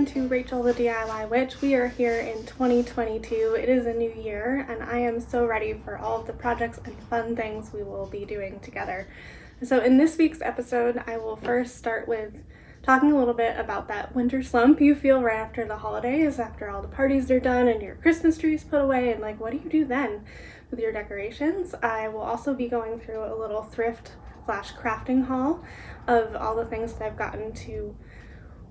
everyone to Rachel the DIY Witch. We are here in 2022. It is a new year and I am so ready for all of the projects and fun things we will be doing together. So in this week's episode, I will first start with talking a little bit about that winter slump you feel right after the holidays, after all the parties are done and your Christmas trees put away, and like, what do you do then with your decorations? I will also be going through a little thrift / crafting haul of all the things that I've gotten to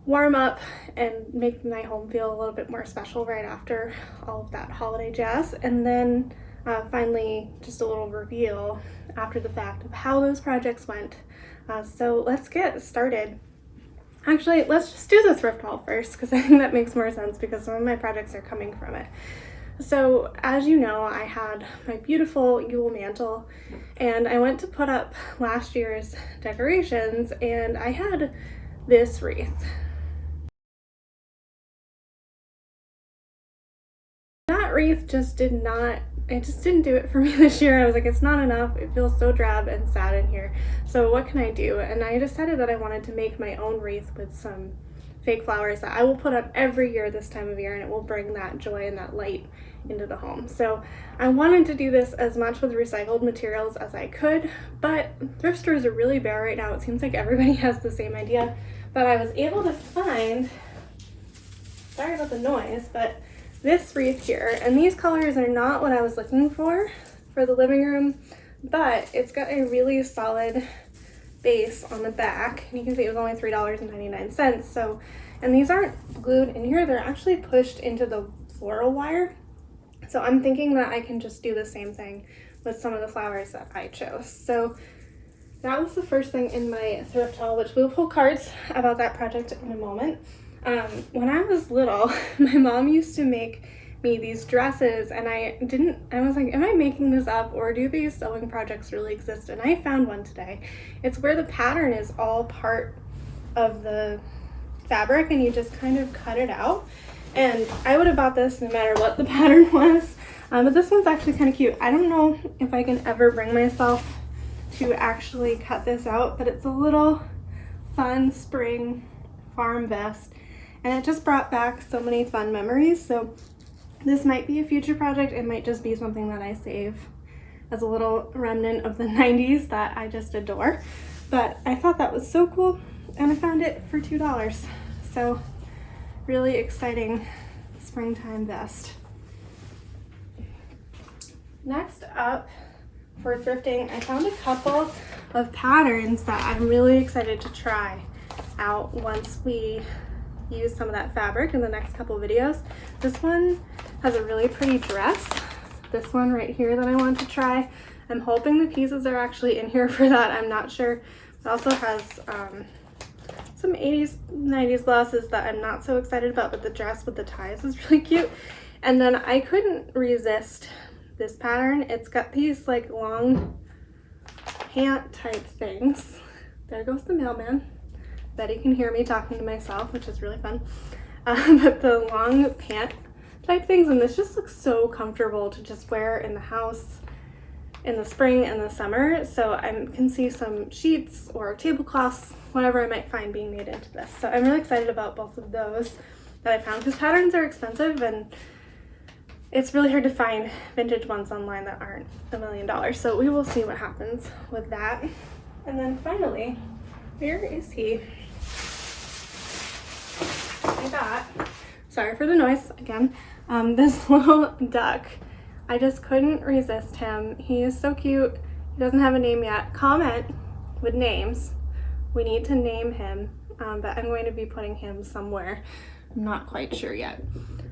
warm up and make my home feel a little bit more special right after all of that holiday jazz. And then finally, just a little reveal after the fact of how those projects went. So let's get started. Actually, let's just do the thrift haul first because I think that makes more sense because some of my projects are coming from it. So as you know, I had my beautiful Yule mantle and I went to put up last year's decorations and I had this wreath. That wreath just didn't do it for me this year. I was like, it's not enough. It feels so drab and sad in here. So what can I do? And I decided that I wanted to make my own wreath with some fake flowers that I will put up every year this time of year, and it will bring that joy and that light into the home. So I wanted to do this as much with recycled materials as I could, but thrift stores are really bare right now. It seems like everybody has the same idea, but I was able to find, sorry about the noise, but this wreath here, and these colors are not what I was looking for the living room, but it's got a really solid base on the back, and you can see it was only $3.99. So, and these aren't glued in here, they're actually pushed into the floral wire. So I'm thinking that I can just do the same thing with some of the flowers that I chose. So that was the first thing in my thrift haul, which we'll pull cards about that project in a moment. When I was little, my mom used to make me these dresses, and I was like, am I making this up or do these sewing projects really exist? And I found one today. It's where the pattern is all part of the fabric and you just kind of cut it out. And I would have bought this no matter what the pattern was, but this one's actually kind of cute. I don't know if I can ever bring myself to actually cut this out, but it's a little fun spring farm vest. And it just brought back so many fun memories. So this might be a future project. It might just be something that I save as a little remnant of the 90s that I just adore. But I thought that was so cool and I found it for $2. So really exciting springtime vest. Next up for thrifting, I found a couple of patterns that I'm really excited to try out once we use some of that fabric in the next couple videos. This one has a really pretty dress. This one right here that I want to try. I'm hoping the pieces are actually in here for that. I'm not sure. It also has some 80s, 90s blouses that I'm not so excited about, but the dress with the ties is really cute. And then I couldn't resist this pattern. It's got these like long pant type things. There goes the mailman. Betty can hear me talking to myself, which is really fun. But the long pant type things, and this just looks so comfortable to just wear in the house in the spring and the summer. So I can see some sheets or tablecloths, whatever I might find being made into this. So I'm really excited about both of those that I found because patterns are expensive and it's really hard to find vintage ones online that aren't $1 million. So we will see what happens with that. And then finally, where is he? I got, sorry for the noise again, this little duck. I just couldn't resist him. He is so cute. He doesn't have a name yet. Comment with names. We need to name him, but I'm going to be putting him somewhere. I'm not quite sure yet.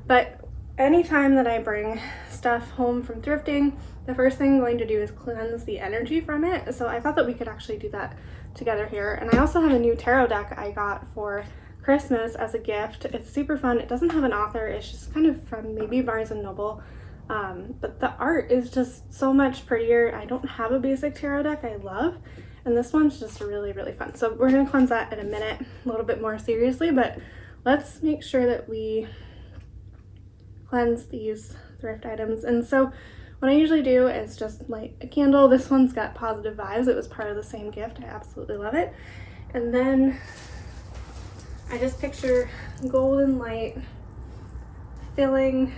But anytime that I bring stuff home from thrifting, the first thing I'm going to do is cleanse the energy from it. So I thought that we could actually do that together here. And I also have a new tarot deck I got for Christmas as a gift. It's super fun. It doesn't have an author. It's just kind of from maybe Barnes & Noble. But the art is just so much prettier. I don't have a basic tarot deck I love. And this one's just really, really fun. So we're going to cleanse that in a minute, a little bit more seriously. But let's make sure that we cleanse these thrift items. And so what I usually do is just light a candle. This one's got positive vibes. It was part of the same gift. I absolutely love it. And then I just picture golden light filling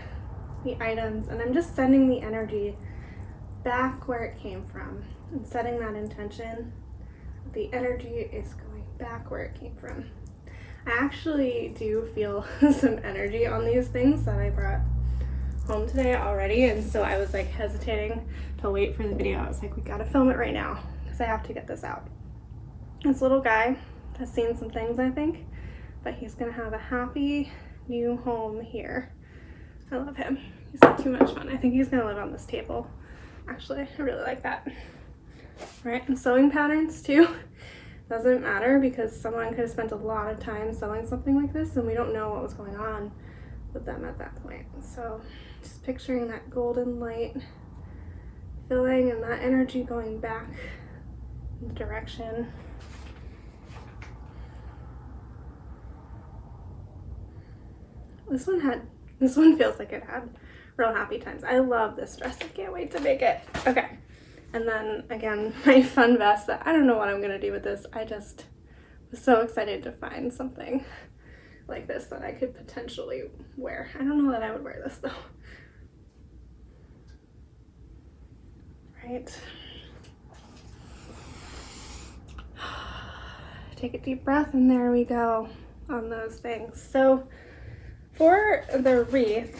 the items, and I'm just sending the energy back where it came from and setting that intention. The energy is going back where it came from. I actually do feel some energy on these things that I brought home today already, and so I was like hesitating to wait for the video. I was like, we gotta film it right now because I have to get this out. This little guy has seen some things, I think, but he's gonna have a happy new home here. I love him. He's too much fun. I think he's gonna live on this table. Actually, I really like that. Right, and sewing patterns too. Doesn't matter because someone could have spent a lot of time sewing something like this and we don't know what was going on with them at that point. So just picturing that golden light filling and that energy going back in the direction. This one feels like it had real happy times. I love this dress. I can't wait to make it. Okay. And then again, my fun vest that I don't know what I'm gonna do with this. I just was so excited to find something like this that I could potentially wear. I don't know that I would wear this though. Right. Take a deep breath and there we go on those things. So for the wreath,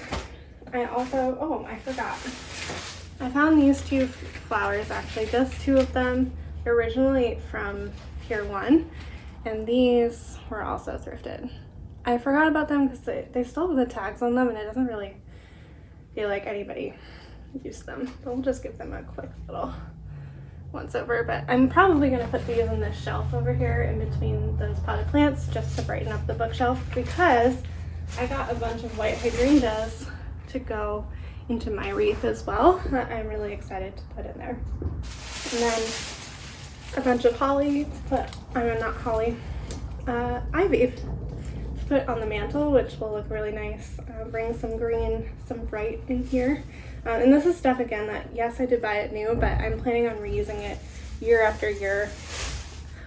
I also, oh, I forgot. I found these two flowers, actually, just two of them, originally from Pier 1, and these were also thrifted. I forgot about them because they still have the tags on them and it doesn't really feel like anybody used them. But we'll just give them a quick little once over. But I'm probably going to put these on this shelf over here in between those potted plants just to brighten up the bookshelf because I got a bunch of white hydrangeas to go into my wreath as well that I'm really excited to put in there. And then a bunch of holly to put, not holly, ivy to put on the mantle, which will look really nice. Bring some green, some bright in here. And this is stuff, again, that, yes, I did buy it new, but I'm planning on reusing it year after year.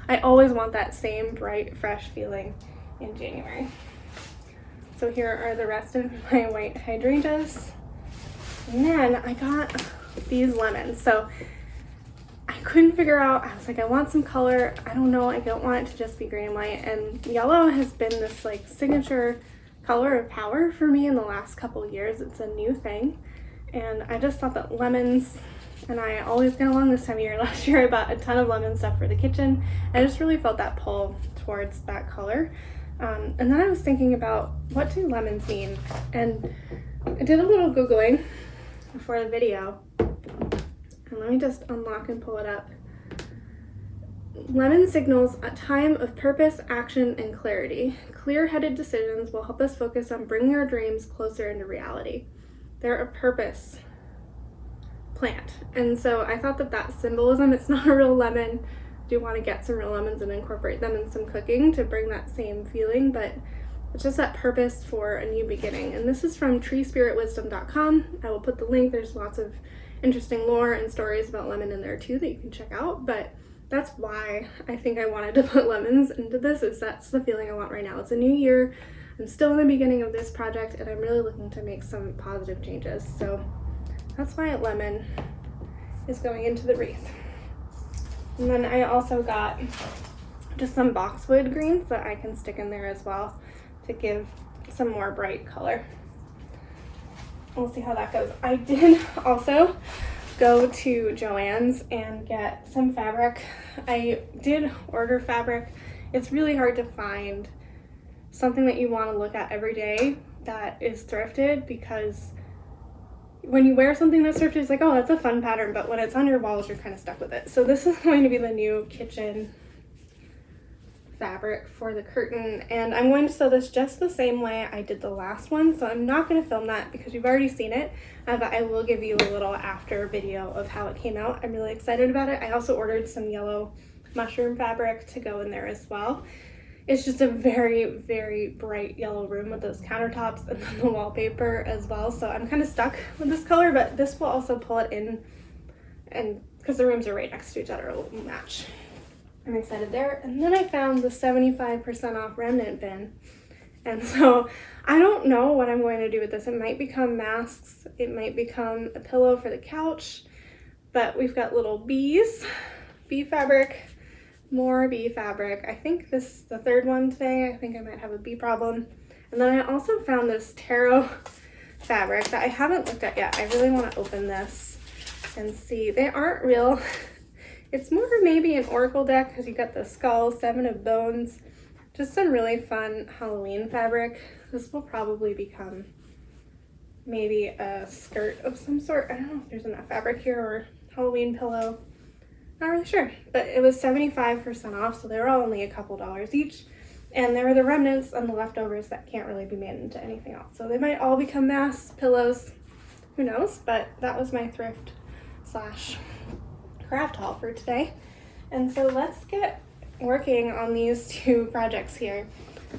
I always want that same bright, fresh feeling in January. So here are the rest of my white hydrangeas. And then I got these lemons. So I couldn't figure out, I was like, I want some color. I don't know, I don't want it to just be green and white. And yellow has been this like signature color of power for me in the last couple years. It's a new thing. And I just thought that lemons, and I always get along this time of year. Last year I bought a ton of lemon stuff for the kitchen. I just really felt that pull towards that color. And then I was thinking about, what do lemons mean? And I did a little Googling before the video. And let me just unlock and pull it up. Lemon signals a time of purpose, action, and clarity. Clear-headed decisions will help us focus on bringing our dreams closer into reality. They're a purpose plant. And so I thought that symbolism, it's not a real lemon. I do want to get some real lemons and incorporate them in some cooking to bring that same feeling, but it's just that purpose for a new beginning. And this is from treespiritwisdom.com. I will put the link. There's lots of interesting lore and stories about lemon in there too that you can check out, but that's why I think I wanted to put lemons into this, is that's the feeling I want right now. It's a new year. I'm still in the beginning of this project and I'm really looking to make some positive changes. So that's why lemon is going into the wreath. And then I also got just some boxwood greens that I can stick in there as well to give some more bright color. We'll see how that goes. I did also go to Joann's and get some fabric. I did order fabric. It's really hard to find something that you want to look at every day that is thrifted, because when you wear something that's thrifted, it's like, oh, that's a fun pattern, but when it's on your walls, you're kind of stuck with it. So this is going to be the new kitchen fabric for the curtain, and I'm going to sew this just the same way I did the last one, so I'm not going to film that because you've already seen it, but I will give you a little after video of how it came out. I'm really excited about it. I also ordered some yellow mushroom fabric to go in there as well. It's just a very, very bright yellow room with those countertops and then the wallpaper as well, so I'm kind of stuck with this color, but this will also pull it in, and because the rooms are right next to each other, it will match. I'm excited there. And then I found the 75% off remnant bin. And so I don't know what I'm going to do with this. It might become masks. It might become a pillow for the couch. But we've got little bees, bee fabric, more bee fabric. I think this is the third one today. I think I might have a bee problem. And then I also found this taro fabric that I haven't looked at yet. I really want to open this and see. They aren't real. It's more maybe an oracle deck because you got the skull, 7 of bones. Just some really fun Halloween fabric. This will probably become maybe a skirt of some sort. I don't know if there's enough fabric here, or Halloween pillow. Not really sure. But it was 75% off, so they were all only a couple dollars each. And there were the remnants and the leftovers that can't really be made into anything else. So they might all become masks, pillows, who knows? But that was my thrift / craft haul for today. And so let's get working on these 2 projects here.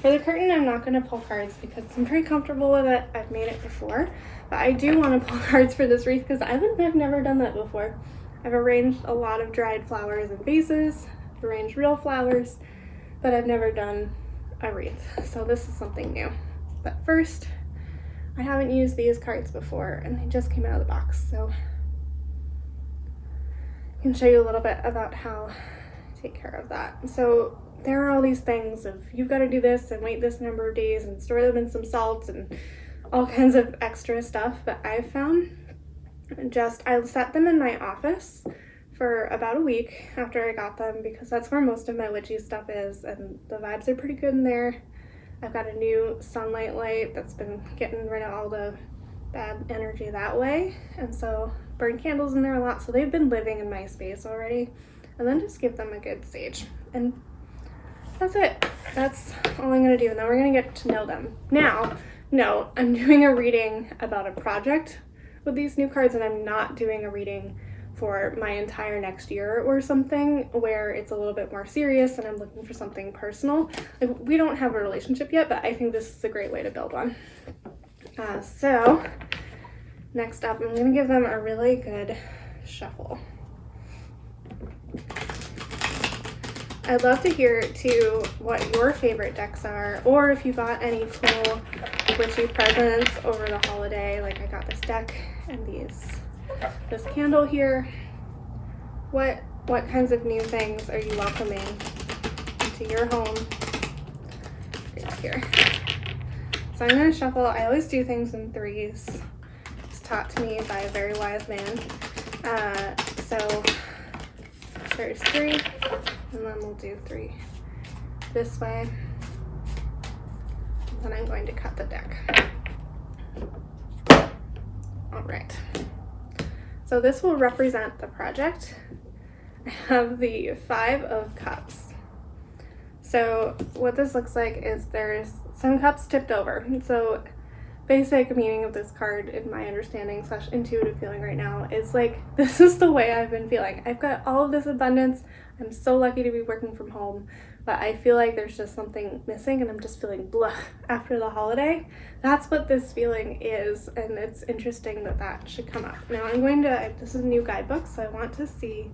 For the curtain, I'm not going to pull cards because I'm pretty comfortable with it. I've made it before. But I do want to pull cards for this wreath because I've never done that before. I've arranged a lot of dried flowers in vases, arranged real flowers, but I've never done a wreath. So this is something new. But first, I haven't used these cards before and they just came out of the box. So I can show you a little bit about how to take care of that. So there are all these things of you've got to do this and wait this number of days and store them in some salt and all kinds of extra stuff. But I found I set them in my office for about a week after I got them because that's where most of my witchy stuff is, and the vibes are pretty good in there. I've got a new sunlight light that's been getting rid of all the bad energy that way, and so burn candles in there a lot, so they've been living in my space already. And then just give them a good sage, and that's it. That's all I'm gonna do, and then we're gonna get to know them. Now, no, I'm doing a reading about a project with these new cards, and I'm not doing a reading for my entire next year or something where it's a little bit more serious and I'm looking for something personal. Like, we don't have a relationship yet, but I think this is a great way to build one. So next up, I'm gonna give them a really good shuffle. I'd love to hear too what your favorite decks are, or if you got any cool witchy presents over the holiday. Like I got this deck and this candle here. What kinds of new things are you welcoming into your home right here? So I'm going to shuffle. I always do things in 3s. It's taught to me by a very wise man. So there's 3, and then we'll do 3 this way. And then I'm going to cut the deck. All right. So this will represent the project. I have the 5 of Cups. So what this looks like is there's some cups tipped over. So basic meaning of this card, in my understanding / intuitive feeling right now, is like, this is the way I've been feeling. I've got all of this abundance. I'm so lucky to be working from home, but I feel like there's just something missing and I'm just feeling blah after the holiday. That's what this feeling is, and it's interesting that that should come up. Now I'm going to, this is a new guidebook, so I want to see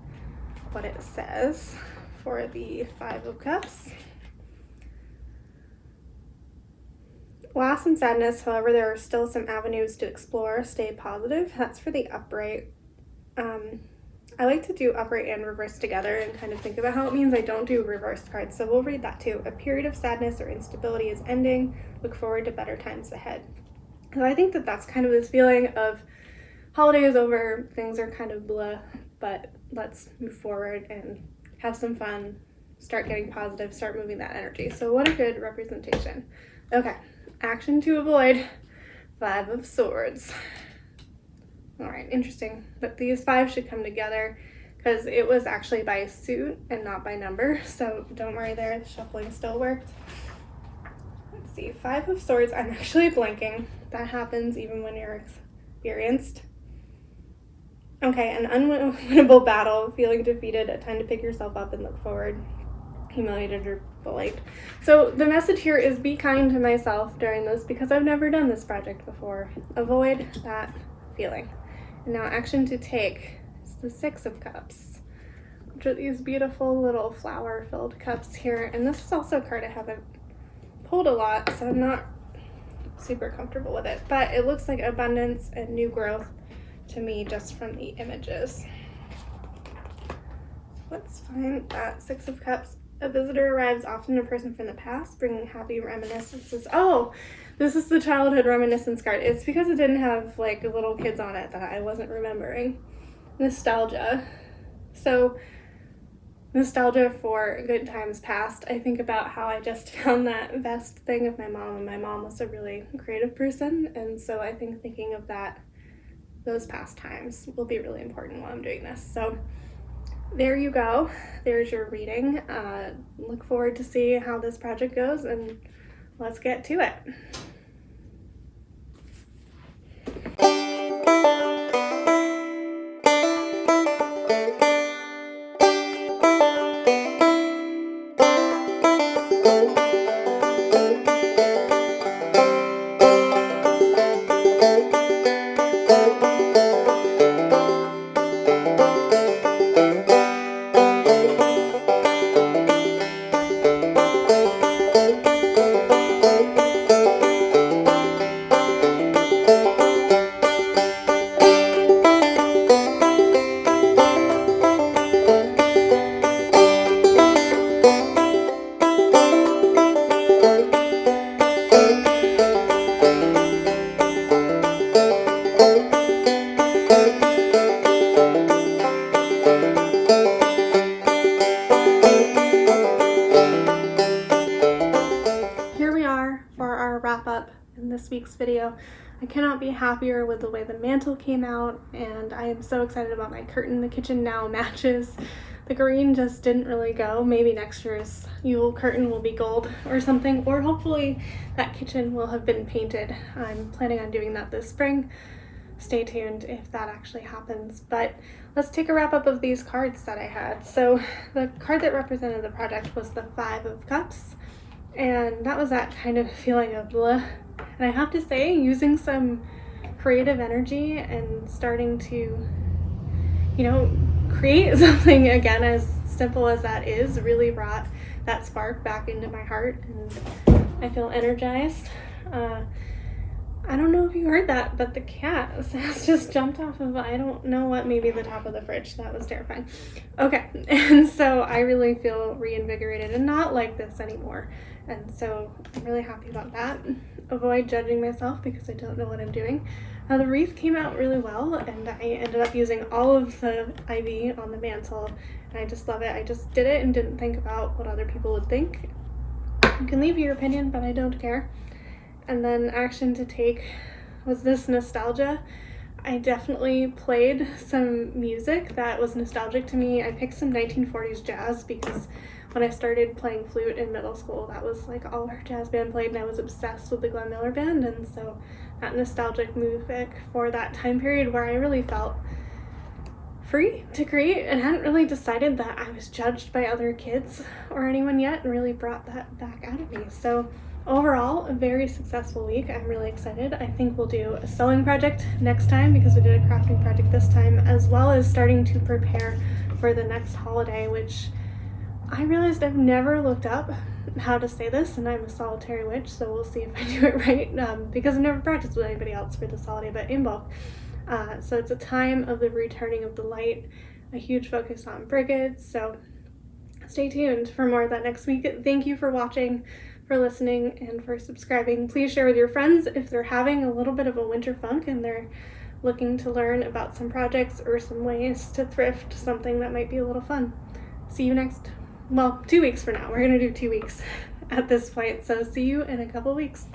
what it says for the 5 of Cups. Loss and sadness, however, there are still some avenues to explore. Stay positive. That's for the upright. I like to do upright and reverse together and kind of think about how it means. I don't do reversed cards, so we'll read that too. A period of sadness or instability is ending. Look forward to better times ahead. So I think that that's kind of this feeling of holiday is over, things are kind of blah, but let's move forward and have some fun, start getting positive, start moving that energy. So what a good representation. Okay, action to avoid, 5 of Swords. All right, interesting that these 5 should come together because it was actually by suit and not by number. So don't worry there, the shuffling still worked. Let's see, 5 of Swords, I'm actually blanking. That happens even when you're experienced. Okay, an unwinnable battle, feeling defeated, a time to pick yourself up and look forward, humiliated or bullied. So the message here is be kind to myself during this because I've never done this project before. Avoid that feeling. And now action to take is the 6 of Cups. which are these beautiful little flower filled cups here. And this is also a card I haven't pulled a lot, so I'm not super comfortable with it, but it looks like abundance and new growth to me just from the images. Let's find that Six of Cups. A visitor arrives, often a person from the past, bringing happy reminiscences. Oh, this is the childhood reminiscence card. It's because it didn't have like little kids on it that I wasn't remembering. Nostalgia. So nostalgia for good times past. I think about how I just found that vest thing of my mom, and my mom was a really creative person, and so I think thinking of those past times will be really important while I'm doing this. So there you go. There's your reading. Look forward to see how this project goes, and let's get to it. Wrap up in this week's video. I cannot be happier with the way the mantle came out, and I am so excited about my curtain. The kitchen now matches. The green just didn't really go. Maybe next year's Yule curtain will be gold or something, or hopefully that kitchen will have been painted. I'm planning on doing that this spring. Stay tuned if that actually happens. But let's take a wrap up of these cards that I had. So the card that represented the project was the Five of Cups. And that was that kind of feeling of blah. And I have to say, using some creative energy and starting to, create something again, as simple as that is, really brought that spark back into my heart, and I feel energized. I don't know if you heard that, but the cat has just jumped off of, I don't know what, maybe the top of the fridge. That was terrifying. Okay, and so I really feel reinvigorated and not like this anymore. And so I'm really happy about that. Avoid judging myself because I don't know what I'm doing. The wreath came out really well, and I ended up using all of the ivy on the mantle, and I just love it. I just did it and didn't think about what other people would think. You can leave your opinion, but I don't care. And then action to take was this nostalgia. I definitely played some music that was nostalgic to me. I picked some 1940s jazz because when I started playing flute in middle school, that was like all our jazz band played, and I was obsessed with the Glenn Miller Band, and so that nostalgic music for that time period where I really felt free to create and hadn't really decided that I was judged by other kids or anyone yet, and really brought that back out of me. So overall, a very successful week. I'm really excited. I think we'll do a sewing project next time because we did a crafting project this time, as well as starting to prepare for the next holiday, which I realized I've never looked up how to say this, and I'm a solitary witch, so we'll see if I do it right, because I've never practiced with anybody else for this holiday, but in bulk. So it's a time of the returning of the light, a huge focus on brigads, so stay tuned for more of that next week. Thank you for watching, for listening, and for subscribing. Please share with your friends if they're having a little bit of a winter funk and they're looking to learn about some projects or some ways to thrift something that might be a little fun. See you next, 2 weeks for now. We're gonna do 2 weeks at this point, so see you in a couple weeks.